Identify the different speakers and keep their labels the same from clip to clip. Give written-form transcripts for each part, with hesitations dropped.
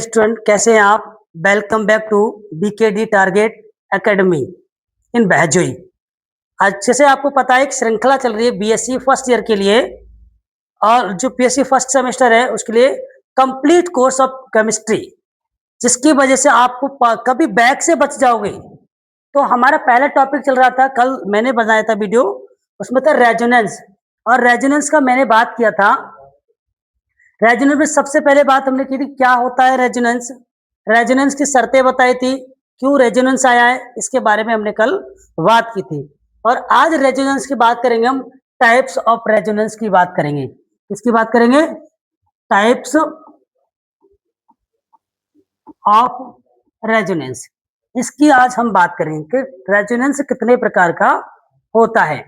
Speaker 1: Student, कैसे हैं आप? Welcome back to BKD target academy in Bahjoi. अच्छे से आपको पता है एक श्रृंखला चल रही है बीएससी फर्स्ट ईयर के लिए, और जो पीएससी फर्स्ट सेमेस्टर है उसके लिए कंप्लीट कोर्स ऑफ केमिस्ट्री, जिसकी वजह से आपको कभी बैक से बच जाओगे। तो हमारा पहला टॉपिक चल रहा था, कल मैंने बनाया था वीडियो, उसमें था रेजोनेंस। और रेजोनेंस का मैंने बात किया था। रेजोनेंस में सबसे पहले बात हमने की थी क्या होता है रेजोनेंस, रेजोनेंस की शर्तें बताई थी, क्यों रेजोनेंस आया है, इसके बारे में हमने कल बात की थी। और आज रेजोनेंस की बात करेंगे हम, टाइप्स ऑफ रेजोनेंस की बात करेंगे। किसकी बात करेंगे? Types of resonance. इसकी आज हम बात करेंगे कि रेजोनेंस कितने प्रकार का होता है।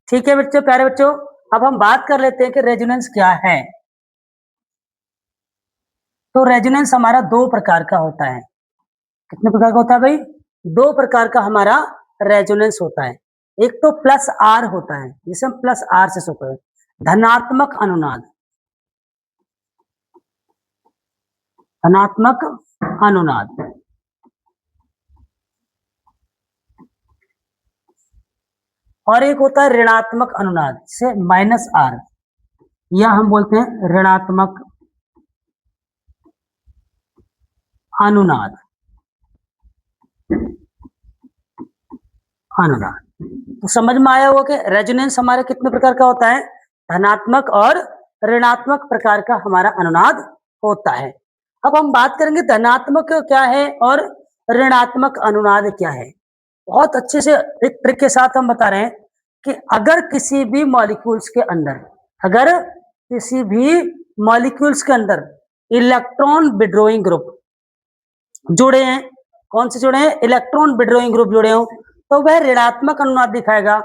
Speaker 1: ठीक है बच्चों, प्यारे बच्चों, अब हम बात कर लेते हैं कि रेजोनेंस क्या है। तो रेजोनेंस हमारा दो प्रकार का होता है। कितने प्रकार का होता है भाई? दो प्रकार का हमारा रेजोनेंस होता है। एक तो प्लस आर होता है, जिसे हम प्लस आर से शो करें, धनात्मक अनुनाद। धनात्मक अनुनाद। और एक होता है ऋणात्मक अनुनाद, जिसे माइनस आर, या हम बोलते हैं ऋणात्मक अनुनाद। अनुनाद। तो समझ में आया होगा कि रेजोनेंस हमारे कितने प्रकार का होता है? धनात्मक और ऋणात्मक प्रकार का हमारा अनुनाद होता है। अब हम बात करेंगे धनात्मक क्या है और ऋणात्मक अनुनाद क्या है। बहुत अच्छे से एक ट्रिक के साथ हम बता रहे हैं कि अगर किसी भी मॉलिक्यूल्स के अंदर, अगर किसी भी मॉलिक्यूल्स के अंदर इलेक्ट्रॉन विड्रॉइंग ग्रुप जुड़े हैं, कौन से जुड़े हैं? इलेक्ट्रॉन विड्रॉइंग ग्रुप जुड़े हो, तो वह ऋणात्मक अनुनाद दिखाएगा।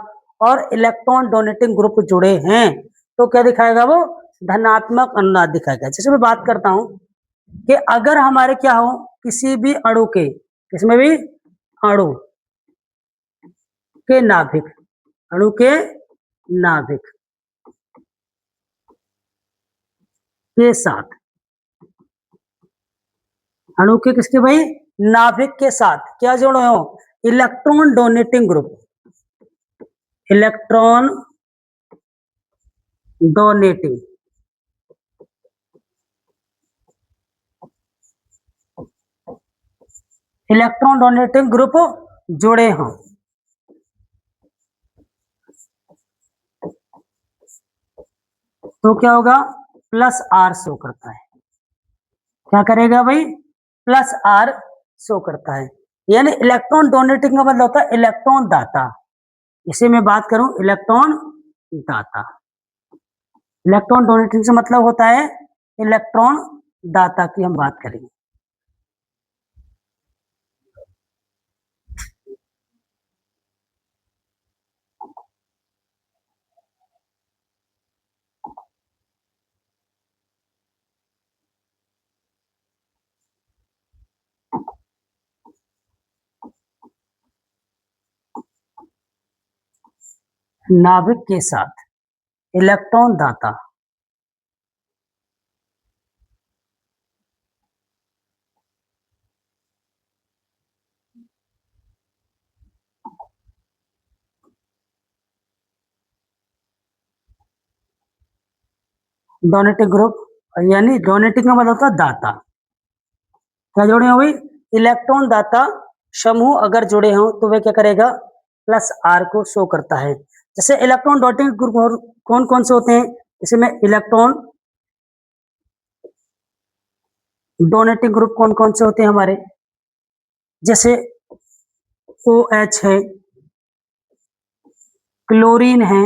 Speaker 1: और इलेक्ट्रॉन डोनेटिंग ग्रुप जुड़े हैं तो क्या दिखाएगा? वो धनात्मक अनुनाद दिखाएगा। जैसे मैं बात करता हूं कि अगर हमारे क्या हो, किसी भी अणु के, किसमें भी अणु के नाभिक, अणु के नाभिक के साथ, अणु के किसके भाई? नाभिक के साथ क्या जोड़े हो? Electron donating group, electron donating electron donating group जुड़े हों, तो क्या होगा? प्लस आर शो करता है। क्या करेगा भाई? प्लस आर शो करता है। यानी इलेक्ट्रॉन डोनेटिंग का मतलब होता है इलेक्ट्रॉन दाता। इसे मैं बात करूं, इलेक्ट्रॉन दाता। इलेक्ट्रॉन डोनेटिंग से मतलब होता है इलेक्ट्रॉन दाता की हम बात करेंगे। नाभिक के साथ इलेक्ट्रॉन दाता, डोनेटिंग ग्रुप, यानी डोनेटिंग का मतलब होता है दाता। क्या जुड़े हो भाई? इलेक्ट्रॉन दाता समूह अगर जुड़े हों तो वह क्या करेगा? प्लस आर को शो करता है। जैसे इलेक्ट्रॉन डोनेटिंग ग्रुप कौन कौन से होते हैं? इसमें इलेक्ट्रॉन डोनेटिंग ग्रुप कौन कौन से होते हैं हमारे? जैसे OH है, क्लोरीन है,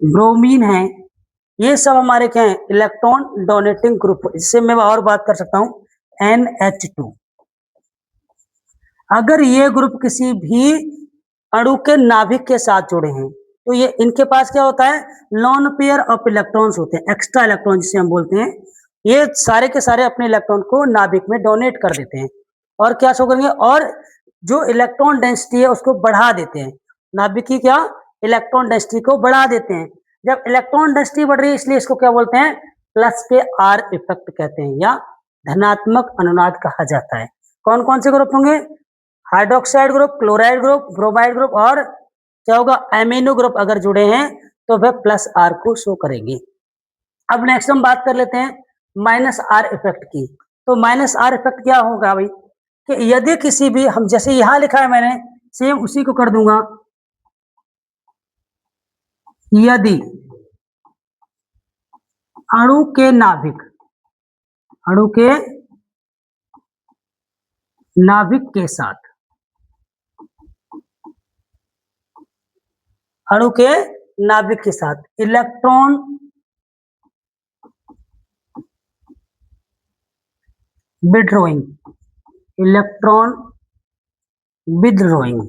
Speaker 1: ब्रोमीन है, ये सब हमारे क्या है? Electron donating group. इससे मैं और बात कर सकता हूं, NH2। अगर ये ग्रुप किसी भी अणु के नाभिक के साथ जुड़े हैं तो ये इनके पास क्या होता है? लॉन पेयर ऑफ इलेक्ट्रॉन्स होते हैं, एक्स्ट्रा इलेक्ट्रॉन जिसे हम बोलते हैं। ये सारे के सारे अपने इलेक्ट्रॉन को नाभिक में डोनेट कर देते हैं और क्या शो करेंगे? और जो इलेक्ट्रॉन डेंसिटी है उसको बढ़ा देते हैं। नाभिक की क्या? इलेक्ट्रॉन डेंसिटी को बढ़ा देते हैं। जब इलेक्ट्रॉन डेंसिटी बढ़ रही है इसलिए इसको क्या बोलते हैं? प्लस के आर इफेक्ट कहते हैं या धनात्मक अनुनाद कहा जाता है। कौन कौन से ग्रुप होंगे? Hydroxide group, chloride group, bromide group और क्या होगा, एमिनो ग्रुप अगर जुड़े हैं तो वह प्लस आर को शो करेंगे। अब नेक्स्ट हम बात कर लेते हैं माइनस आर इफेक्ट की। तो माइनस आर इफेक्ट क्या होगा भाई, कि यदि किसी भी, हम जैसे यहां लिखा है मैंने, सेम उसी को कर दूंगा, यदि अणु के नाभिक, अणु के नाभिक के साथ, अणु के नाभिक के साथ electron withdrawing, electron withdrawing,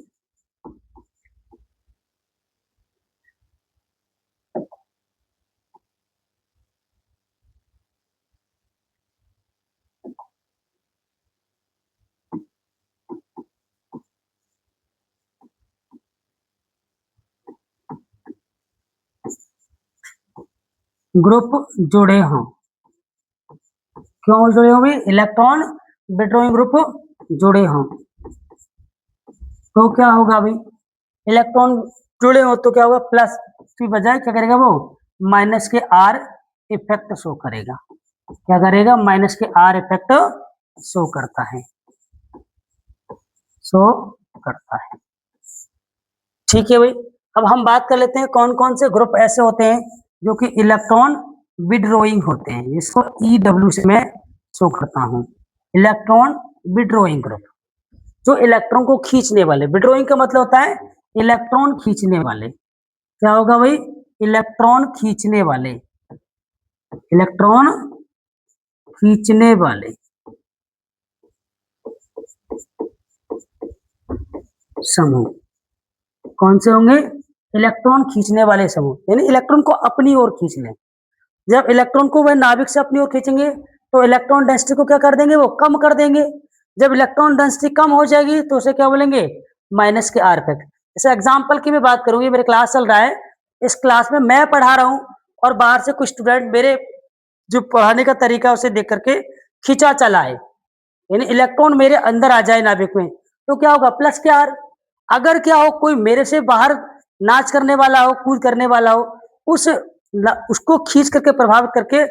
Speaker 1: group जुड़े हों, क्यों जुड़े होंगे? इलेक्ट्रॉन विड्रॉइंग ग्रुप जुड़े हों तो क्या होगा भाई, इलेक्ट्रॉन जुड़े हो तो क्या होगा, प्लस की बजाय क्या करेगा वो, माइनस के आर इफेक्ट शो करेगा। क्या करेगा? माइनस के आर इफेक्ट शो करता है, शो करता है। ठीक है भाई। अब हम बात कर लेते हैं कौन कौन से ग्रुप ऐसे होते हैं जो कि इलेक्ट्रॉन विड्रॉइंग होते हैं, जिसको EW से मैं शो करता हूं। इलेक्ट्रॉन विड्रॉइंग ग्रुप, जो इलेक्ट्रॉन को खींचने वाले, विड्रॉइंग का मतलब होता है इलेक्ट्रॉन खींचने वाले। क्या होगा भाई? इलेक्ट्रॉन खींचने वाले, इलेक्ट्रॉन खींचने वाले समूह कौन से होंगे? इलेक्ट्रॉन खींचने वाले समूह, यानी इलेक्ट्रॉन को अपनी ओर खींच लें। जब इलेक्ट्रॉन को वह नाभिक से अपनी ओर खींचेंगे तो इलेक्ट्रॉन डेंसिटी को क्या कर देंगे, वो कम कर देंगे। जब इलेक्ट्रॉन डेंसिटी कम हो जाएगी तो उसे क्या बोलेंगे? माइनस के आर इफेक्ट। जैसे एग्जांपल की मैं बात करूंगी, मेरे क्लास चल रहा है, इस क्लास में मैं पढ़ा रहा हूं और बाहर से कुछ स्टूडेंट मेरे जो पढ़ाने का तरीका उसे देख करके खींचा चला है, यानी इलेक्ट्रॉन मेरे अंदर आ जाए नाभिक में, तो क्या होगा? प्लस के आर। अगर क्या हो, कोई मेरे से बाहर नाच करने वाला हो, कूद करने वाला हो, उस उसको खींच करके प्रभावित करके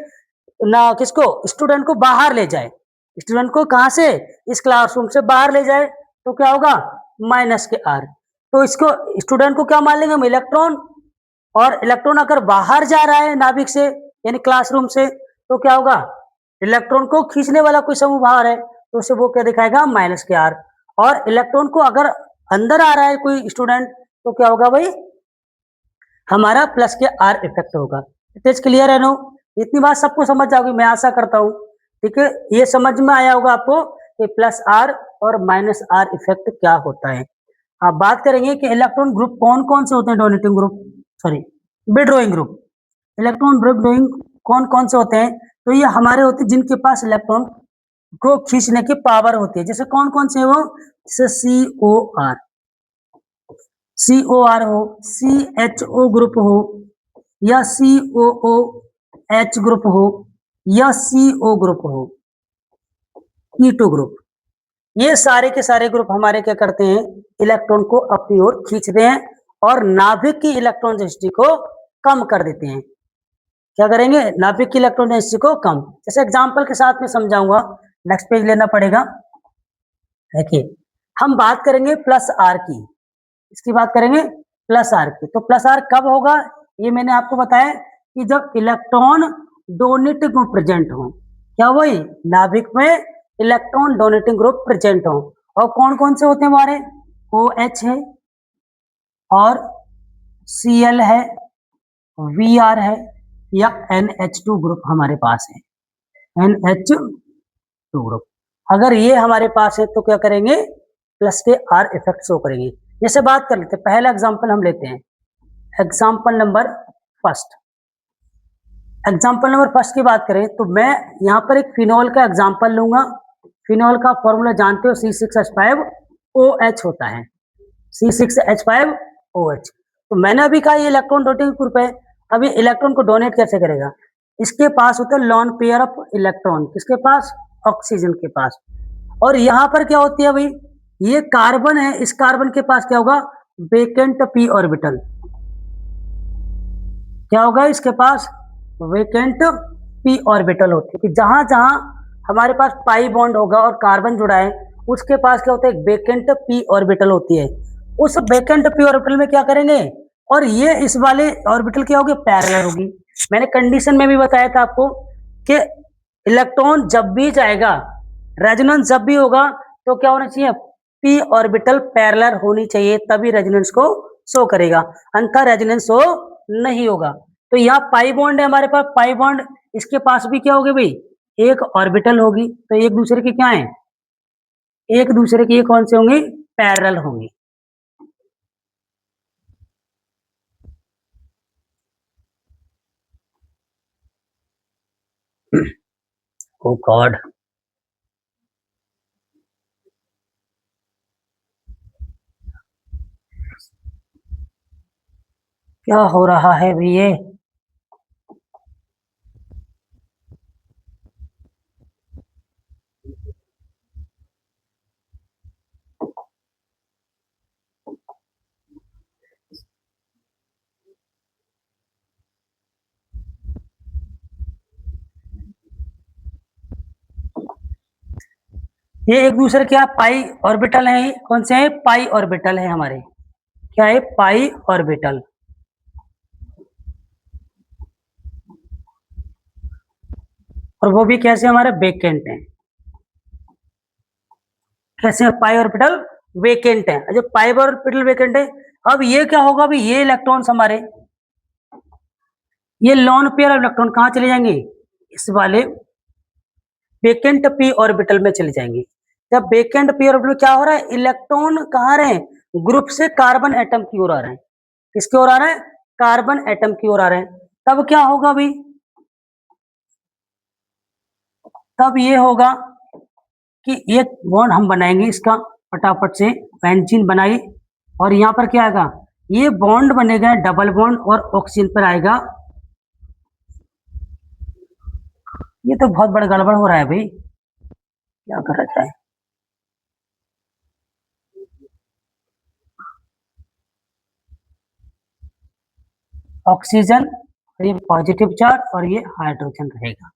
Speaker 1: ना किसको, स्टूडेंट को बाहर ले जाए, स्टूडेंट को कहां से, इस क्लासरूम से बाहर ले जाए, तो क्या होगा? माइनस के आर। तो इसको स्टूडेंट को क्या मान लेंगे हम? इलेक्ट्रॉन। और इलेक्ट्रॉन अगर बाहर जा रहा है नाभिक से यानी क्लासरूम से, तो क्या होगा? इलेक्ट्रॉन को खींचने वाला कोई समूह बाहर है तो उसे वो क्या दिखाएगा? माइनस के आर। और इलेक्ट्रॉन को अगर अंदर आ रहा है कोई स्टूडेंट तो क्या होगा भाई? हमारा प्लस के आर इफेक्ट होगा। इट इज क्लियर है नो? इतनी बात सबको समझ जाओगी मैं आशा करता हूँ। ठीक है, ये समझ में आया होगा आपको कि प्लस आर और माइनस आर इफेक्ट क्या होता है। आप बात करेंगे कि इलेक्ट्रॉन ग्रुप कौन कौन से होते हैं, donating group, sorry withdrawing group. Electron withdrawing कौन कौन से होते हैं? तो ये हमारे होते हैं जिनके पास इलेक्ट्रॉन को खींचने की पावर होती है। जैसे कौन कौन से वो? जैसे COR, COR हो, CHO ग्रुप हो, या COOH ग्रुप हो, या CO ग्रुप हो, कीटो ग्रुप। ये सारे के सारे ग्रुप हमारे क्या करते हैं? इलेक्ट्रॉन को अपनी ओर खींचते हैं और नाभिक की इलेक्ट्रॉन डेंसिटी को कम कर देते हैं। क्या करेंगे? नाभिक की इलेक्ट्रॉन डेंसिटी को कम। जैसे एग्जांपल के साथ में समझाऊंगा, नेक्स्ट पेज लेना पड़ेगा। देखिए, हम बात करेंगे प्लस आर की, इसकी बात करेंगे प्लस आर की। तो प्लस आर कब होगा? ये मैंने आपको बताया कि जब इलेक्ट्रॉन डोनेटिंग ग्रुप प्रेजेंट हो। क्या वही नाभिक में इलेक्ट्रॉन डोनेटिंग ग्रुप प्रेजेंट हो। और कौन कौन से होते हैं हमारे? OH है और Cl है, Vr है, या NH2 ग्रुप हमारे पास है, NH2 ग्रुप। अगर ये हमारे पास है तो क्या करेंगे? प्लस के आर इफेक्ट शो करेंगे। जैसे बात कर लेते हैं, पहला एग्जांपल हम लेते हैं, example number first. Example number first की बात करें तो मैं यहाँ पर एक फिनॉल का एग्जांपल लूंगा। फिनॉल का फॉर्मूला जानते हो, C6H5OH होता है, C6H5OH। तो मैंने अभी कहा ये इलेक्ट्रॉन डोनेटिंग ग्रुप है। अब ये इलेक्ट्रॉन को डोनेट कैसे करेगा? इसके पास होता है लॉन पेयर ऑफ इलेक्ट्रॉन, किसके पास? ऑक्सीजन के पास। और यहाँ पर क्या होती है भाई, ये कार्बन है, इस कार्बन के पास क्या होगा, वेकेंट पी ऑर्बिटल। क्या होगा इसके पास, वेकेंट पी ऑर्बिटल होती है, कि जहां जहां हमारे पास पाई बॉन्ड होगा और कार्बन जुड़ा है, उसके पास क्या होता है, वेकेंट पी ऑर्बिटल होती है। उस वेकेंट पी ऑर्बिटल में क्या करेंगे, और ये इस वाले ऑर्बिटल क्या होगी, पैरेलल होगी। मैंने कंडीशन में भी बताया था आपको कि इलेक्ट्रॉन जब भी जाएगा, रेजोनेंस जब भी होगा, तो क्या होना चाहिए, पी ऑर्बिटल पैरेलल होनी चाहिए, तभी रेजोनेंस को शो करेगा, अन्यथा रेजोनेंस शो नहीं होगा। तो यहाँ पाई बॉन्ड है हमारे पास, पाई बॉन्ड, इसके पास भी क्या होगी भाई, एक ऑर्बिटल होगी, तो एक दूसरे के क्या है, एक दूसरे के ये कौन से होंगे, पैरेलल होंगे। ओ गॉड, क्या हो रहा है भाई ये एक दूसरे क्या पाई ऑर्बिटल है, कौन से हैं, पाई ऑर्बिटल है हमारे, क्या है, पाई ऑर्बिटल। और वो भी कैसे, हमारे वेकेंट है, कैसे पाई ऑर्बिटल वेकेंट है, जो पाई ऑर्बिटल वेकेंट है। अब ये क्या होगा, अभी ये इलेक्ट्रॉन्स हमारे, ये लॉन पेयर इलेक्ट्रॉन कहाँ चले जाएंगे, इस वाले वेकेंट पी ऑर्बिटल में चले जाएंगे। जब वेकेंट पी ऑर्बिटल क्या हो रहा है, इलेक्ट्रॉन कहाँ रहे हैं, ग्रुप से कार्बन एटम की ओर आ रहे हैं, किसकी ओर आ रहे हैं, कार्बन एटम की ओर आ रहे हैं। तब क्या होगा भाई, तब ये होगा कि एक बॉन्ड हम बनाएंगे इसका, फटाफट से बेंजीन बनाई, और यहाँ पर क्या आएगा, ये बॉन्ड बनेगा डबल बॉन्ड, और ऑक्सीजन पर आएगा, ये तो बहुत बड़ा गड़बड़ हो रहा है भाई, क्या करा जाए। ऑक्सीजन, ये पॉजिटिव चार्ज और ये हाइड्रोजन रहेगा,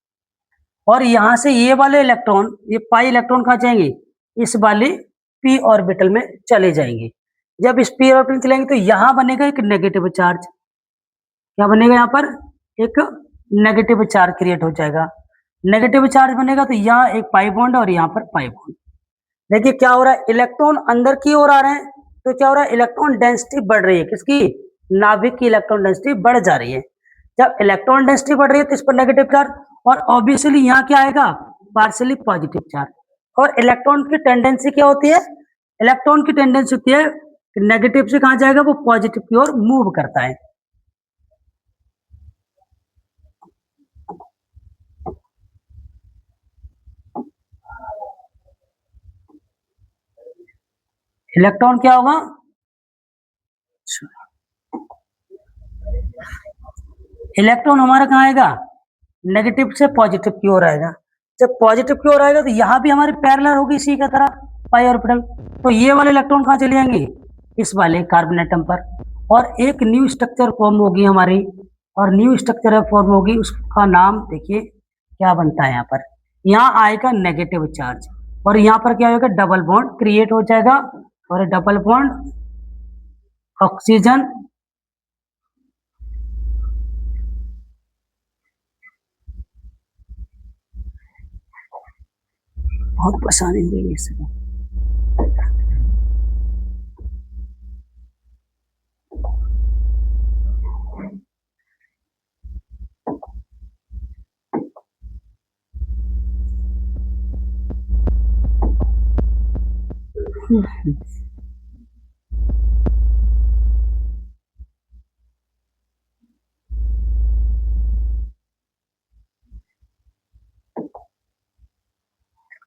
Speaker 1: और यहां से ये वाले इलेक्ट्रॉन, ये पाई इलेक्ट्रॉन कहाँ जाएंगे, इस वाले पी ऑर्बिटल में चले जाएंगे। जब इस पी ऑर्बिटल में चलेंगे तो यहां बनेगा एक नेगेटिव चार्ज, क्या बनेगा, यहाँ पर एक नेगेटिव चार्ज क्रिएट हो जाएगा। नेगेटिव चार्ज बनेगा तो यहाँ एक पाई बॉन्ड और यहाँ पर पाई बॉन्ड। देखिए क्या हो रहा है, इलेक्ट्रॉन अंदर की ओर आ रहे हैं, तो क्या हो रहा है, इलेक्ट्रॉन डेंसिटी बढ़ रही है, किसकी, नाभिक की इलेक्ट्रॉन डेंसिटी बढ़ जा रही है। जब इलेक्ट्रॉन डेंसिटी बढ़ रही है तो इस पर नेगेटिव चार्ज, और ऑब्वियसली यहाँ क्या आएगा, पार्शियली पॉजिटिव चार्ज। और इलेक्ट्रॉन की टेंडेंसी क्या होती है, इलेक्ट्रॉन की टेंडेंसी होती है नेगेटिव से कहाँ जाएगा, वो पॉजिटिव की ओर मूव करता है। इलेक्ट्रॉन क्या होगा, इलेक्ट्रॉन हमारा कहाँ आएगा, नेगेटिव से पॉजिटिव की ओर आएगा। जब पॉजिटिव की ओर आएगा तो यहाँ भी हमारी पैरेलल होगी इसी का तरह, पाई ऑर्बिटल। तो ये वाले इलेक्ट्रॉन कहाँ चले जाएंगे, इस वाले कार्बन एटम पर, और एक न्यू स्ट्रक्चर फॉर्म होगी हमारी, और न्यू स्ट्रक्चर फॉर्म होगी, उसका नाम देखिए क्या बनता है, यहाँ पर यहाँ आएगा नेगेटिव चार्ज, और यहाँ पर क्या होगा, डबल बॉन्ड क्रिएट हो जाएगा, और डबल बॉन्ड ऑक्सीजन, बहुत परेशानी हुई इससे।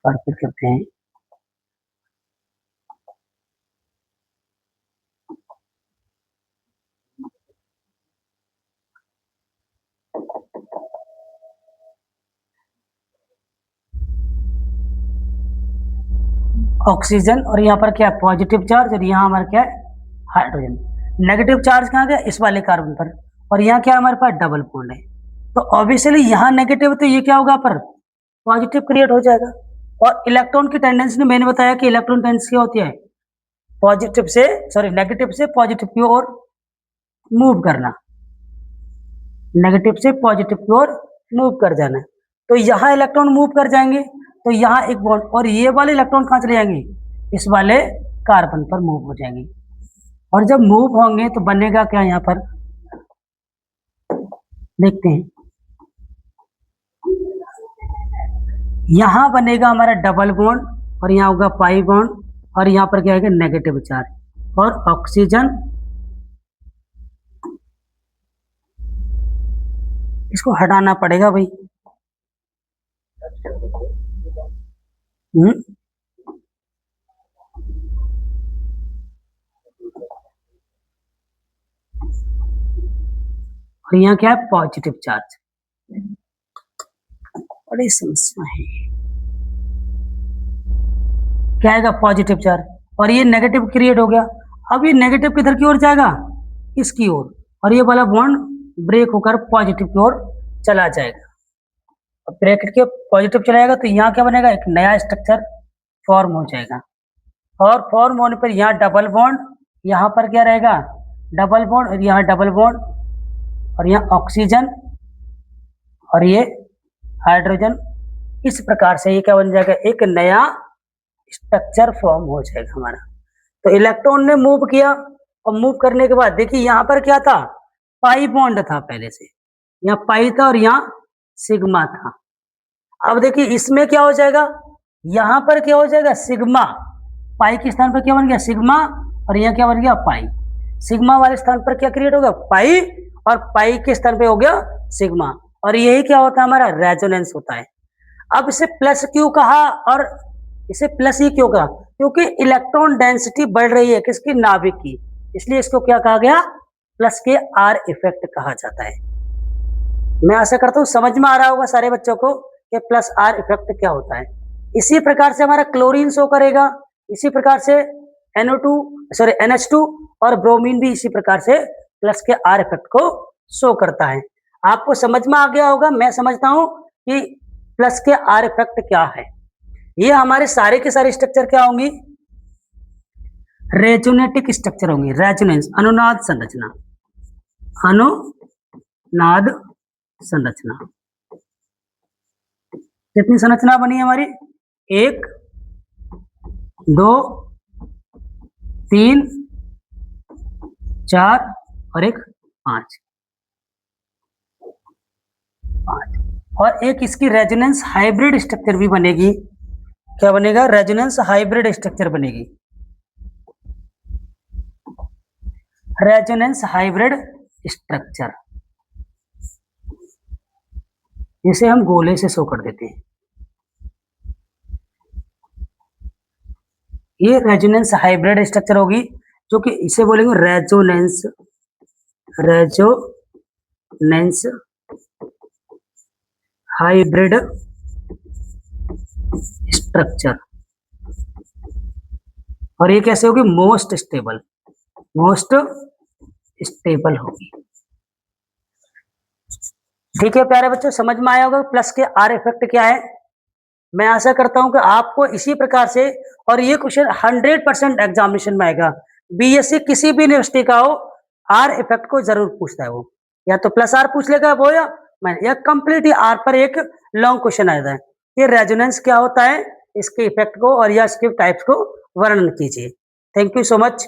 Speaker 1: और फिर करते हैं, ऑक्सीजन, और यहाँ पर क्या है पॉजिटिव चार्ज, और यहाँ हमारा क्या है हाइड्रोजन। नेगेटिव चार्ज कहाँ गया, इस वाले कार्बन पर, और यहाँ क्या है हमारे पास डबल बॉन्ड है, तो ऑब्वियसली यहाँ नेगेटिव, तो ये क्या होगा पर पॉजिटिव क्रिएट हो जाएगा। और इलेक्ट्रॉन की टेंडेंसी मैंने बताया कि इलेक्ट्रॉन टेंडेंसी क्या होती है, पॉजिटिव से सॉरी नेगेटिव से पॉजिटिव की ओर मूव करना, नेगेटिव से पॉजिटिव की ओर मूव कर जाना। तो यहाँ इलेक्ट्रॉन मूव कर जाएंगे, तो यहाँ एक बॉन्ड, और ये वाले इलेक्ट्रॉन कहाँ चले जाएंगे, इस वाले कार्बन पर मूव हो जाएंगे। और जब मूव होंगे तो बनेगा क्या, यहाँ पर देखते हैं, यहाँ बनेगा हमारा डबल बॉन्ड, और यहाँ होगा पाई बॉन्ड, और यहाँ पर क्या आएगा नेगेटिव चार्ज, और ऑक्सीजन, इसको हटाना पड़ेगा भाई। और यहाँ क्या है पॉजिटिव चार्ज, बड़ी समस्या है, क्या आएगा पॉजिटिव चार्ज, और ये नेगेटिव क्रिएट हो गया। अब ये नेगेटिव किधर की ओर जाएगा, इसकी ओर, और ये वाला बॉन्ड ब्रेक होकर पॉजिटिव की ओर चला जाएगा। अब ब्रैकेट के पॉजिटिव चला जाएगा तो यहाँ क्या बनेगा, एक नया स्ट्रक्चर फॉर्म हो जाएगा, और फॉर्म होने पर यहाँ डबल बॉन्ड, यहाँ पर क्या रहेगा डबल बॉन्ड, और यहाँ डबल बॉन्ड, और यहाँ ऑक्सीजन, और ये हाइड्रोजन। इस प्रकार से ये क्या बन जाएगा, एक नया स्ट्रक्चर फॉर्म हो जाएगा हमारा। तो इलेक्ट्रॉन ने मूव किया, और मूव करने के बाद देखिए यहाँ पर क्या था, पाई बॉन्ड था पहले से, यहाँ पाई था और यहाँ सिग्मा था। अब देखिए इसमें क्या हो जाएगा, यहाँ पर क्या हो जाएगा सिग्मा, पाई के स्थान पर क्या बन गया सिग्मा, और यहाँ क्या बन गया पाई। सिग्मा वाले स्थान पर क्या क्रिएट होगा पाई, और पाई के स्थान पे हो गया सिग्मा, और यही क्या होता है हमारा रेजोनेंस होता है। अब इसे प्लस क्यों कहा, और इसे प्लस ही क्यों कहा, क्योंकि इलेक्ट्रॉन डेंसिटी बढ़ रही है किसकी, नाभिक की, इसलिए इसको क्या कहा गया, प्लस के आर इफेक्ट कहा जाता है। मैं आशा करता हूँ समझ में आ रहा होगा सारे बच्चों को कि प्लस आर इफेक्ट क्या होता है। इसी प्रकार से हमारा क्लोरीन शो करेगा, इसी प्रकार से NH2 और ब्रोमीन भी इसी प्रकार से प्लस के आर इफेक्ट को शो करता है। आपको समझ में आ गया होगा, मैं समझता हूं कि प्लस के आर इफेक्ट क्या है। ये हमारे सारे के सारे स्ट्रक्चर क्या होंगी, रेजोनेटिक स्ट्रक्चर होंगे, रेजोनेंस अनुनाद संरचना, अनुनाद संरचना। कितनी संरचना बनी है हमारी, 1 2 3 4 और एक 5, और एक इसकी रेजोनेंस हाइब्रिड स्ट्रक्चर भी बनेगी। क्या बनेगा, रेजोनेंस हाइब्रिड स्ट्रक्चर बनेगी, रेजोनेंस हाइब्रिड स्ट्रक्चर, इसे हम गोले से शो कर देते हैं। ये रेजोनेंस हाइब्रिड स्ट्रक्चर होगी, जो कि इसे बोलेंगे रेजोनेंस, रेजोनेंस हाइब्रिड स्ट्रक्चर। और ये कैसे होगी, मोस्ट स्टेबल, मोस्ट स्टेबल होगी। ठीक है प्यारे बच्चों, समझ में आया होगा प्लस के आर इफेक्ट क्या है। मैं आशा करता हूं कि आपको इसी प्रकार से, और ये क्वेश्चन 100% एग्जामिनेशन में आएगा, बीएससी किसी भी यूनिवर्सिटी का हो, आर इफेक्ट को जरूर पूछता है वो, या तो प्लस आर पूछ लेगा वो, या कंप्लीट आर पर एक लॉन्ग क्वेश्चन आ जाता है। ये रेजोनेंस क्या होता है, इसके इफेक्ट को और या इसके टाइप्स को वर्णन कीजिए। Thank you so much.